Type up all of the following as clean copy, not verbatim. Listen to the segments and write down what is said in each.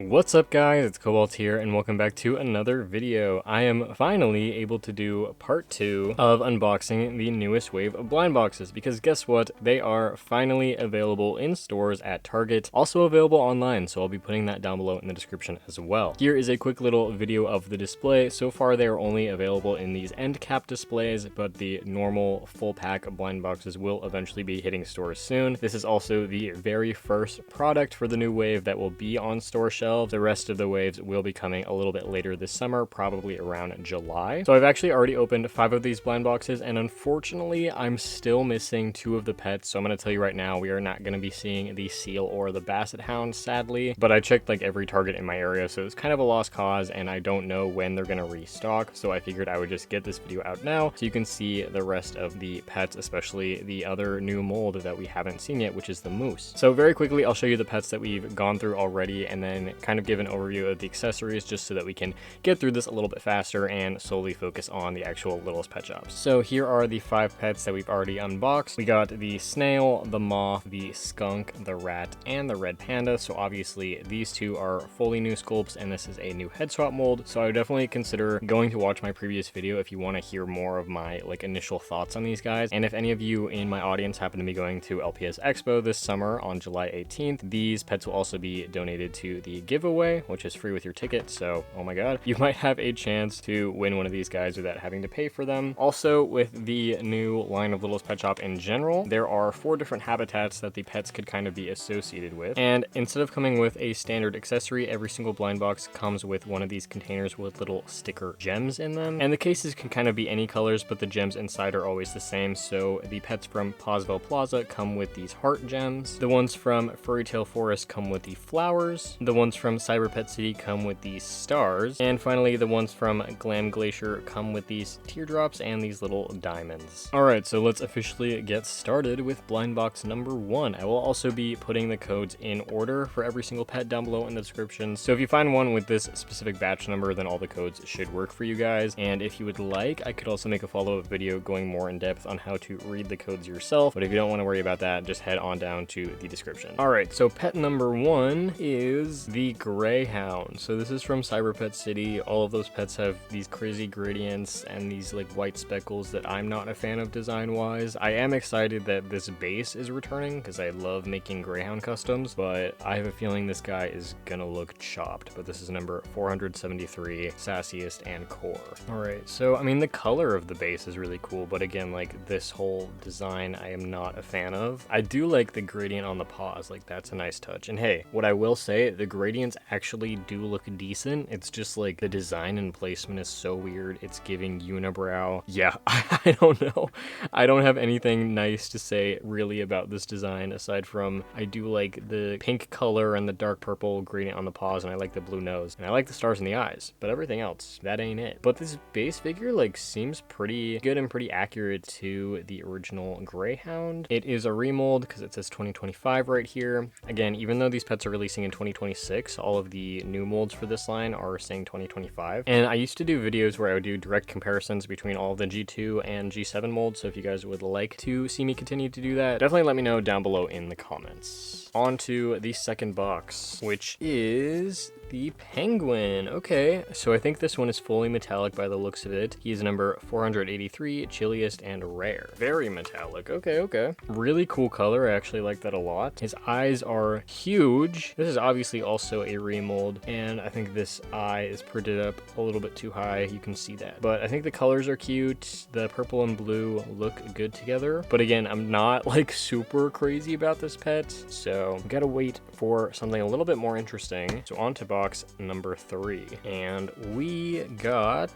What's up guys, it's Cobalt here and welcome back to another video. I am finally able to do part 2 of unboxing the newest wave of blind boxes because guess what? They are finally available in stores at Target, also available online, so I'll be putting that down below in the description as well. Here is a quick little video of the display. So far they are only available in these end cap displays, but the normal full pack of blind boxes will eventually be hitting stores soon. This is also the very first product for the new wave that will be on store shelves. The rest of the waves will be coming a little bit later this summer, probably around July. So I've actually already opened 5 of these blind boxes, and unfortunately I'm still missing 2 of the pets. So I'm going to tell you right now, we are not going to be seeing the Seal or the Basset Hound, sadly, but I checked like every Target in my area, so it's kind of a lost cause and I don't know when they're going to restock. So I figured I would just get this video out now so you can see the rest of the pets, especially the other new mold that we haven't seen yet, which is the moose. So very quickly I'll show you the pets that we've gone through already and then kind of give an overview of the accessories just so that we can get through this a little bit faster and solely focus on the actual littlest pet shops. So here are the 5 pets that we've already unboxed. We got the Snail, the Moth, the Skunk, the Rat, and the Red Panda. So obviously these 2 are fully new sculpts and this is a new head swap mold. So I would definitely consider going to watch my previous video if you want to hear more of my initial thoughts on these guys. And if any of you in my audience happen to be going to LPS Expo this summer on July 18th, these pets will also be donated to the giveaway, which is free with your ticket. So oh my god, you might have a chance to win one of these guys without having to pay for them. Also, with the new line of Littlest Pet Shop in general, there are 4 different habitats that the pets could kind of be associated with, and instead of coming with a standard accessory, every single blind box comes with one of these containers with little sticker gems in them, and the cases can kind of be any colors, but the gems inside are always the same. So the pets from Pawsville Plaza come with these heart gems, the ones from Furry Tail Forest come with the flowers, the ones from Cyber Pet City come with these stars, and finally the ones from Glam Glacier come with these teardrops and these little diamonds. Alright, so let's officially get started with blind box number 1. I will also be putting the codes in order for every single pet down below in the description, so if you find one with this specific batch number, then all the codes should work for you guys. And if you would like, I could also make a follow-up video going more in depth on how to read the codes yourself, but if you don't want to worry about that, just head on down to the description. Alright, so pet number 1 is the Greyhound. So this is from Cyber Pet City. All of those pets have these crazy gradients and these white speckles that I'm not a fan of design wise. I am excited that this base is returning because I love making Greyhound customs, but I have a feeling this guy is gonna look chopped. But this is number 473, sassiest and core. Alright, so I mean the color of the base is really cool, but again, this whole design I am not a fan of. I do like the gradient on the paws, that's a nice touch. And hey, what I will say, the gradients actually do look decent. It's just the design and placement is so weird. It's giving unibrow. Yeah, I don't know. I don't have anything nice to say really about this design aside from I do like the pink color and the dark purple gradient on the paws, and I like the blue nose, and I like the stars in the eyes, but everything else, that ain't it. But this base figure seems pretty good and pretty accurate to the original Greyhound. It is a remold because it says 2025 right here. Again, even though these pets are releasing in 2026, all of the new molds for this line are saying 2025. And I used to do videos where I would do direct comparisons between all of the G2 and G7 molds, so if you guys would like to see me continue to do that, definitely let me know down below in the comments. On to the second box, which is the Penguin. Okay, so I think this one is fully metallic by the looks of it. He is number 483, chilliest and rare. Very metallic. Okay. Really cool color. I actually like that a lot. His eyes are huge. This is obviously also a remold, and I think this eye is printed up a little bit too high. You can see that. But I think the colors are cute. The purple and blue look good together. But again, I'm not super crazy about this pet, so we gotta wait for something a little bit more interesting. So on to box number 3, and we got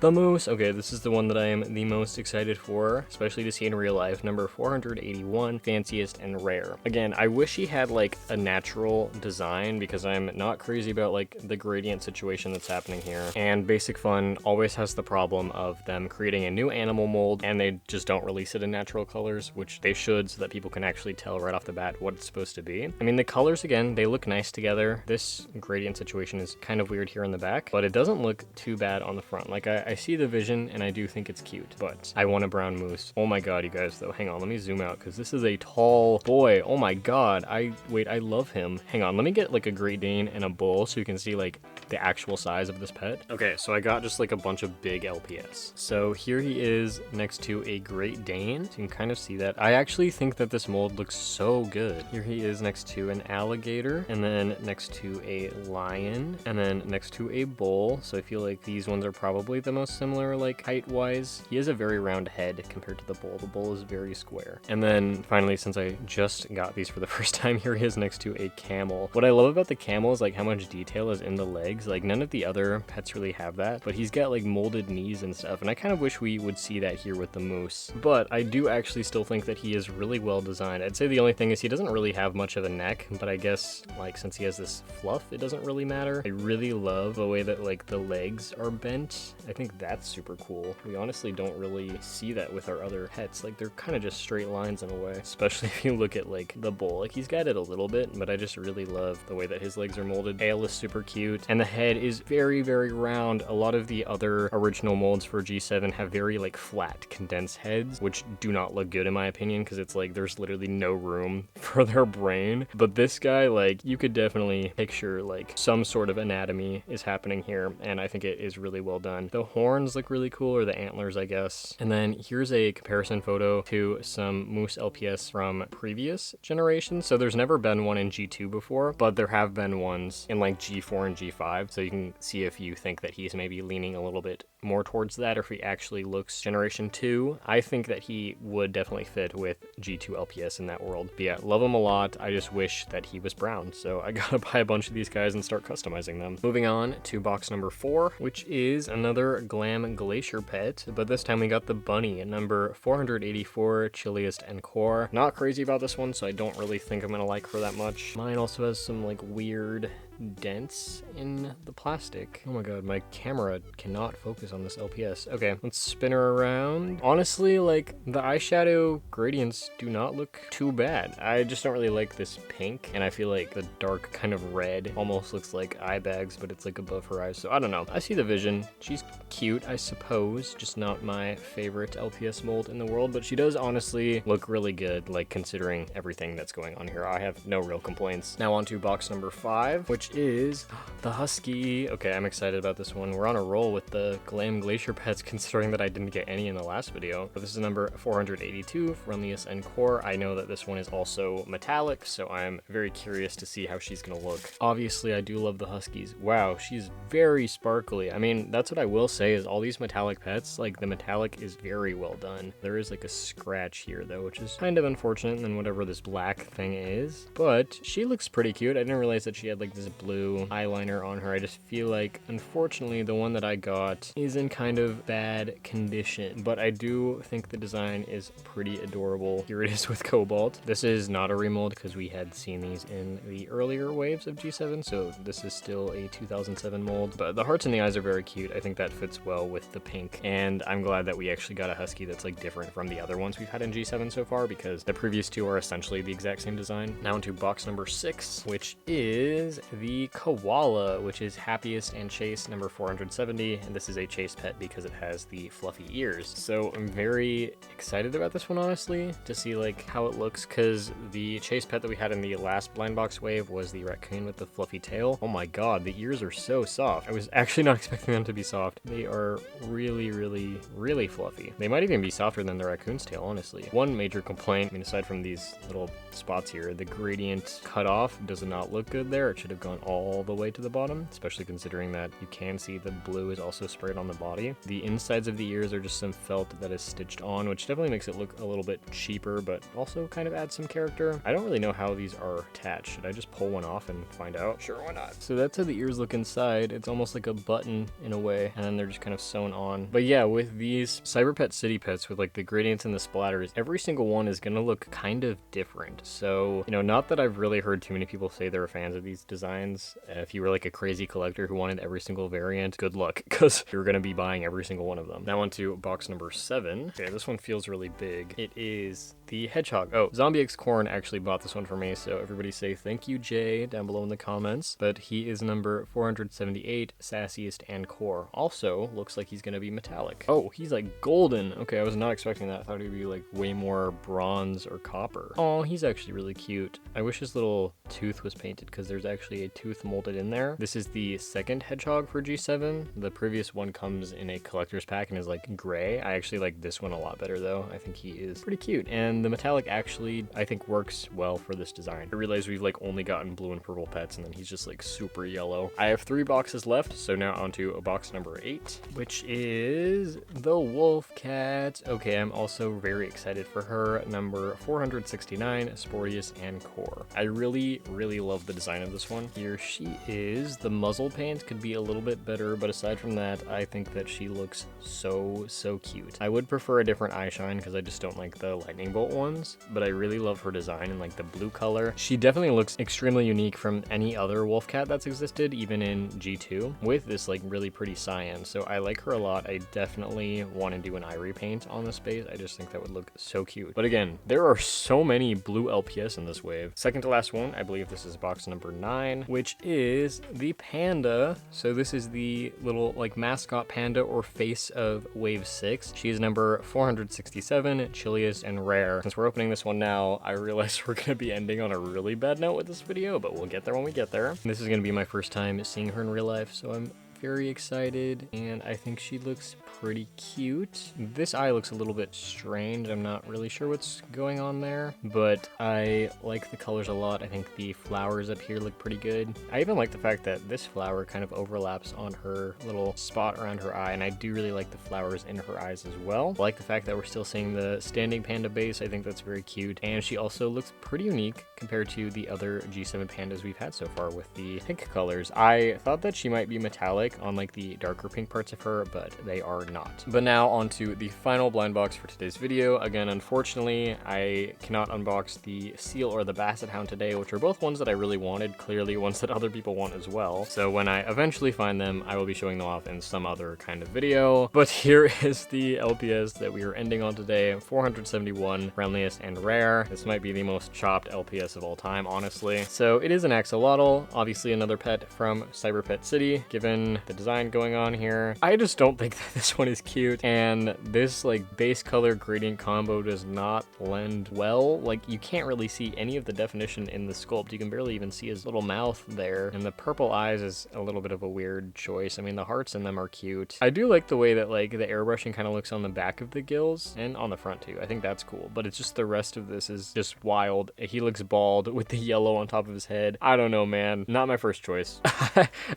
the moose. Okay, this is the one that I am the most excited for, especially to see in real life. Number 481, fanciest and rare. Again, I wish he had a natural design because I'm not crazy about the gradient situation that's happening here. And Basic Fun always has the problem of them creating a new animal mold and they just don't release it in natural colors, which they should, so that people can actually tell right off the bat what it's supposed to be. I mean, the colors, again, they look nice together. This gradient situation is kind of weird here in the back, but it doesn't look too bad on the front. I see the vision and I do think it's cute, but I want a brown moose. Oh my god, you guys, though. Hang on, let me zoom out because this is a tall boy. Oh my god. I love him. Hang on, let me get a Great Dane and a bull so you can see like the actual size of this pet. Okay, so I got just like a bunch of big LPS. So here he is next to a Great Dane. So you can kind of see that. I actually think that this mold looks so good. Here he is next to an alligator, and then next to a lion, and then next to a bull. So I feel like these ones are probably the most similar, like height-wise. He has a very round head compared to the bull. The bull is very square. And then finally, since I just got these for the first time, here he is next to a camel. What I love about the camel is like how much detail is in the legs. Like none of the other pets really have that, but he's got like molded knees and stuff. And I kind of wish we would see that here with the moose. But I do actually still think that he is really well designed. I'd say the only thing is he doesn't really have much of a neck, but I guess like since he has this fluff, it doesn't really matter. I really love the way that like the legs are bent. I think that's super cool. We honestly don't really see that with our other pets. Like they're kind of just straight lines in a way, especially if you look at like the bull. Like he's got it a little bit, but I just really love the way that his legs are molded. Tail is super cute, and the head is very, very round. A lot of the other original molds for G7 have very like flat, condensed heads, which do not look good in my opinion, because it's like there's literally no room for their brain. But this guy, like you could definitely picture like some sort of anatomy is happening here, and I think it is really well done. The horns look really cool, or the antlers, I guess. And then here's a comparison photo to some moose LPS from previous generations. So there's never been one in G2 before, but there have been ones in like G4 and G5. So you can see if you think that he's maybe leaning a little bit more towards that, or if he actually looks generation 2. I think that he would definitely fit with G2 LPS in that world. But yeah, love him a lot. I just wish that he was brown. So I gotta buy a bunch of these guys and start customizing them. Moving on to box number 4, which is another Glam Glacier pet, but this time we got the bunny, number 484, chilliest and core. Not crazy about this one, so I don't really think I'm gonna like her that much. Mine also has some like weird dents in the plastic. Oh my god, my camera cannot focus on this LPS. Okay, let's spin her around. Honestly, like the eyeshadow gradients do not look too bad. I just don't really like this pink, and I feel like the dark kind of red almost looks like eye bags, but it's like above her eyes. So I don't know. I see the vision. She's cute, I suppose, just not my favorite LPS mold in the world, but she does honestly look really good, like considering everything that's going on here. I have no real complaints. Now on to box number 5, which is the Husky. Okay, I'm excited about this one. We're on a roll with the Glam Glacier pets, considering that I didn't get any in the last video. But this is number 482, friendliest and core. I know that this one is also metallic, so I'm very curious to see how she's gonna look. Obviously, I do love the Huskies. Wow, she's very sparkly. I mean, that's what I will say is all these metallic pets, like the metallic is very well done. There is like a scratch here though, which is kind of unfortunate than whatever this black thing is, but she looks pretty cute. I didn't realize that she had like this blue eyeliner on her. I just feel like, unfortunately, the one that I got is in kind of bad condition, but I do think the design is pretty adorable. Here it is with Cobalt. This is not a remold because we had seen these in the earlier waves of G7, so this is still a 2007 mold, but the hearts and the eyes are very cute. I think that fits well with the pink, and I'm glad that we actually got a Husky that's like different from the other ones we've had in G7 so far, because the previous two are essentially the exact same design. Now into box number 6, which is the Koala, which is happiest and chase, number 470, and this is a chase pet because it has the fluffy ears. So I'm very excited about this one, honestly, to see like how it looks, because the chase pet that we had in the last blind box wave was the Raccoon with the fluffy tail. Oh my god, the ears are so soft. I was actually not expecting them to be soft. They are really, really, really fluffy. They might even be softer than the Raccoon's tail, honestly. One major complaint, I mean, aside from these little spots here, the gradient cutoff does not look good there. It should have gone all the way to the bottom, especially considering that you can see the blue is also sprayed on the body. The insides of the ears are just some felt that is stitched on, which definitely makes it look a little bit cheaper, but also kind of adds some character. I don't really know how these are attached. Should I just pull one off and find out? Sure, why not? So that's how the ears look inside. It's almost like a button in a way, and then they're just kind of sewn on. But yeah, with these Cyber Pet City pets with like the gradients and the splatters, every single one is gonna look kind of different. So, you know, not that I've really heard too many people say they're fans of these designs. If you were like a crazy collector who wanted every single variant, good luck, because you're gonna be buying every single one of them. Now on to box number 7. Okay, this one feels really big. It is the Hedgehog. Oh, Zombie X Corn actually bought this one for me, so everybody say thank you, Jay, down below in the comments. But he is number 478, sassiest and core. Also, looks like he's gonna be metallic. Oh, he's like golden. Okay, I was not expecting that. I thought he'd be like way more bronze or copper. Oh, he's actually really cute. I wish his little tooth was painted because there's actually a tooth molded in there. This is the second Hedgehog for G7. The previous one comes in a collector's pack and is like gray. I actually like this one a lot better though. I think he is pretty cute. And the metallic actually, I think, works well for this design. I realize we've like only gotten blue and purple pets and then he's just like super yellow. I have 3 boxes left, so now onto box number 8, which is the Wolf Cat. Okay, I'm also very excited for her. Number 469, Sportius and core. I really love the design of this one. Here she is. The muzzle paint could be a little bit better, but aside from that, I think that she looks so cute. I would prefer a different eye shine because I just don't like the lightning bolt ones, but I really love her design and like the blue color. She definitely looks extremely unique from any other wolf cat that's existed, even in G2, with this like really pretty cyan. So I like her a lot. I definitely want to do an eye repaint on this base. I just think that would look so cute. But again, there are so many blue LPS in this wave. Second to last one, I believe this is box number 9, which is the Panda. So this is the little like mascot panda or face of wave 6. She is number 467, chilliest and rare. Since we're opening this one now, I realize we're gonna be ending on a really bad note with this video, but we'll get there when we get there. This is gonna be my first time seeing her in real life, so I'm very excited, and I think she looks pretty cute. This eye looks a little bit strange. I'm not really sure what's going on there, but I like the colors a lot. I think the flowers up here look pretty good. I even like the fact that this flower kind of overlaps on her little spot around her eye, and I do really like the flowers in her eyes as well. I like the fact that we're still seeing the standing panda base. I think that's very cute, and she also looks pretty unique compared to the other G7 pandas we've had so far with the pink colors. I thought that she might be metallic on like the darker pink parts of her, but they are not. But now onto the final blind box for today's video. Again, unfortunately, I cannot unbox the Seal or the Basset Hound today, which are both ones that I really wanted, clearly ones that other people want as well. So when I eventually find them, I will be showing them off in some other kind of video. But here is the LPS that we are ending on today. 471, friendliest and rare. This might be the most chopped LPS of all time, honestly. So it is an Axolotl, obviously another pet from Cyber Pet City, given the design going on here. I just don't think that this one is cute, and this like base color gradient combo does not lend well. Like, you can't really see any of the definition in the sculpt. You can barely even see his little mouth there, and the purple eyes is a little bit of a weird choice. I mean, the hearts in them are cute. I do like the way that like the airbrushing kind of looks on the back of the gills and on the front too. I think that's cool, but it's just the rest of this is just wild. He looks bald with the yellow on top of his head. I don't know, man. Not my first choice.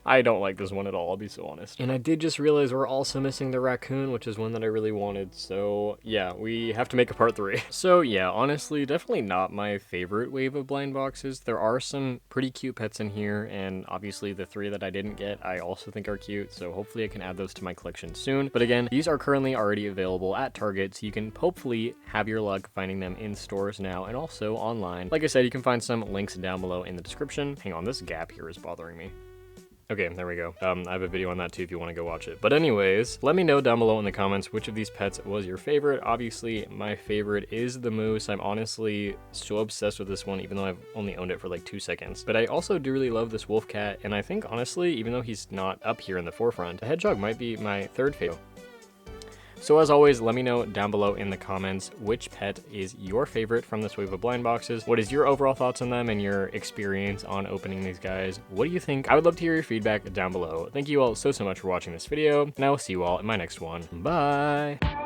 I don't like this one at all, I'll be so honest. And I did just realize we're also missing the Raccoon, which is one that I really wanted. So yeah, we have to make a part 3. So yeah, honestly, definitely not my favorite wave of blind boxes. There are some pretty cute pets in here, and obviously the 3 that I didn't get, I also think are cute. So hopefully I can add those to my collection soon. But again, these are currently already available at Target, so you can hopefully have your luck finding them in stores now and also online. Like I said, you can find some links down below in the description. Hang on, this gap here is bothering me. Okay, there we go. I have a video on that too if you want to go watch it. But anyways, let me know down below in the comments which of these pets was your favorite. Obviously, my favorite is the moose. I'm honestly so obsessed with this one, even though I've only owned it for like 2 seconds. But I also do really love this wolf cat, and I think honestly, even though he's not up here in the forefront, the hedgehog might be my 3rd favorite. So as always, let me know down below in the comments which pet is your favorite from this wave of blind boxes. What is your overall thoughts on them and your experience on opening these guys? What do you think? I would love to hear your feedback down below. Thank you all so much for watching this video, and I will see you all in my next one. Bye!